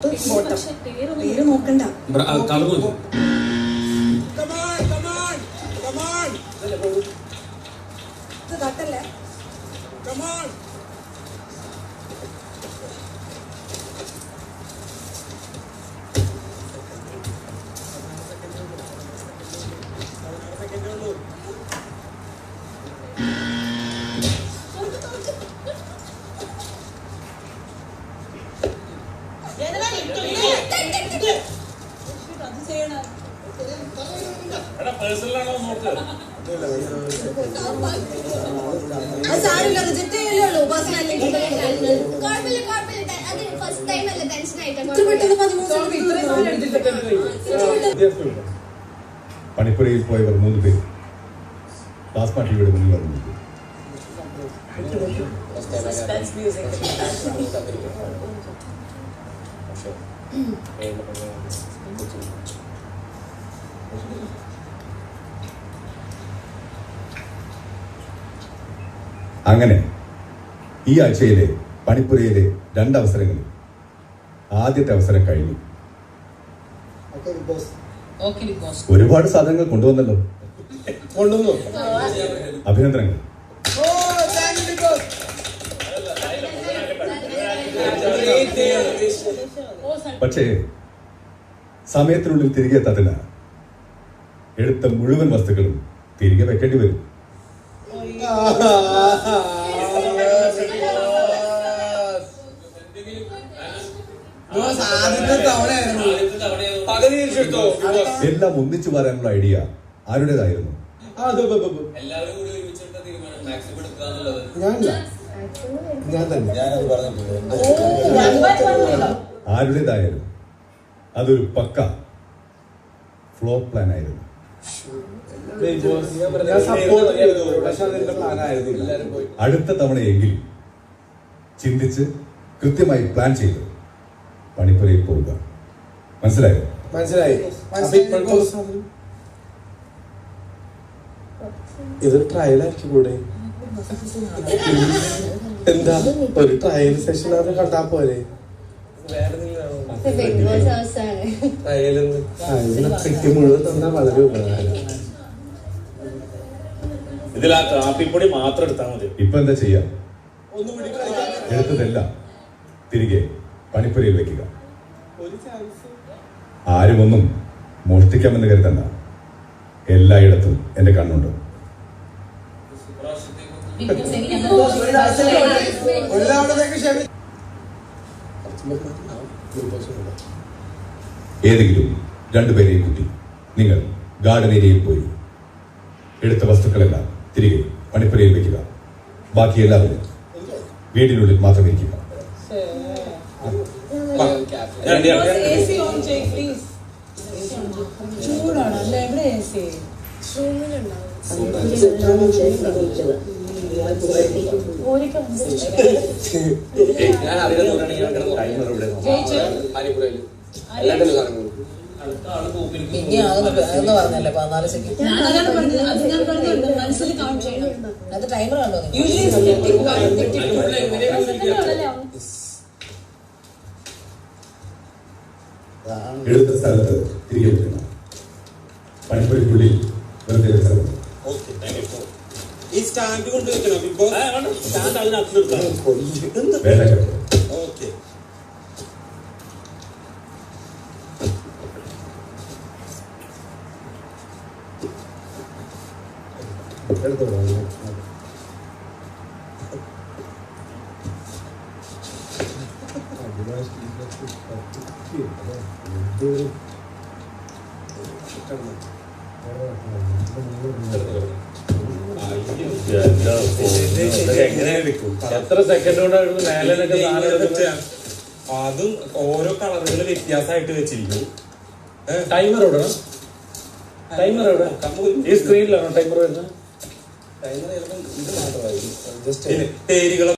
പേര് നോക്കണ്ട. തട്ടല്ലേ? പണിപ്പുരയിൽ പോയവർ 3 പേര് പ്ലാസ്മ ടിവിയുടെ മുന്നിൽ വന്നു. അങ്ങനെ ഈ ആഴ്ചയിലെ പണിപ്പുരയിലെ 2 അവസരങ്ങളിൽ ആദ്യത്തെ അവസരം കഴിഞ്ഞു. ഒരുപാട് സാധനങ്ങൾ കൊണ്ടുവന്നല്ലോ. അഭിനന്ദനങ്ങൾ. പക്ഷേ സമയത്തിനുള്ളിൽ തിരികെ എത്താത്തില്ല. എടുത്ത മുഴുവൻ വസ്തുക്കളും തിരികെ വെക്കേണ്ടി വരും. എല്ലാം ഒന്നിച്ചു പറയാനുള്ള ഐഡിയ ആരുടേതായിരുന്നു? ആരുടേതായാലും അതൊരു പക്ക ഫ്ലോ പ്ലാൻ ആയിരുന്നു. അടുത്ത തവണയെങ്കിൽ ചിന്തിച്ച് കൃത്യമായി പ്ലാൻ ചെയ്ത് പണിപ്പുരയിൽ പോവുക. മനസ്സിലായോ? ഇത് ട്രയലായിരിക്കും കൂടെ. എന്താ ഒരു ട്രയൽ സെഷൻ അത് കണ്ടാ പോലെ. മുഴുവൻ തന്നാ വളരെ ഉപകാരം. ഇതിൽ ആ കാപ്പിപ്പൊടി മാത്രം എടുത്താൽ മതി. ഇപ്പൊ എന്താ ചെയ്യാ? എടുത്തതെല്ലാം തിരികെ പണിപ്പുരയിൽ വെക്കുക. ആരും ഒന്നും മോഷ്ടിക്കാമെന്ന് കരുതണ്ട. എല്ലായിടത്തും എന്റെ കണ്ണുണ്ട്. ഏതെങ്കിലും 2 പേരെയും കൂട്ടി നിങ്ങൾ ഗാർഡൻ ഏരിയയിൽ പോയി എടുത്ത വസ്തുക്കളെല്ലാം തിരികെ പണിപ്പുരയിൽ വെക്കുക. ബാക്കി എല്ലാവരും വീടിനുള്ളിൽ മാത്രം ഇരിക്കുക. പറഞ്ഞല്ലേ 14 സെക്കൻഡ് മനസ്സിൽ കൗണ്ട് ചെയ്യണം. അത് ടൈമർ ആണോ? എടുത്ത സ്ഥലത്ത് തിരികെ വെക്കണം. പണിപ്പുരയ്ക്കുള്ളിൽ വെറുതെ വെച്ചാൽ ഈ സ്റ്റാൻഡ് കൊണ്ട് വെക്കണം. എത്ര സെക്കൻഡ് കൊണ്ടായിരുന്നു മേലൊക്കെ? അതും ഓരോ കളറുകൾ വ്യത്യാസമായിട്ട് വെച്ചിരിക്കും. ടൈമർ എവിടെ? ടൈമർ എവിടെ? ഈ സ്ക്രീനിലാണോ ടൈമർ വരുന്നത്? പേരുകൾ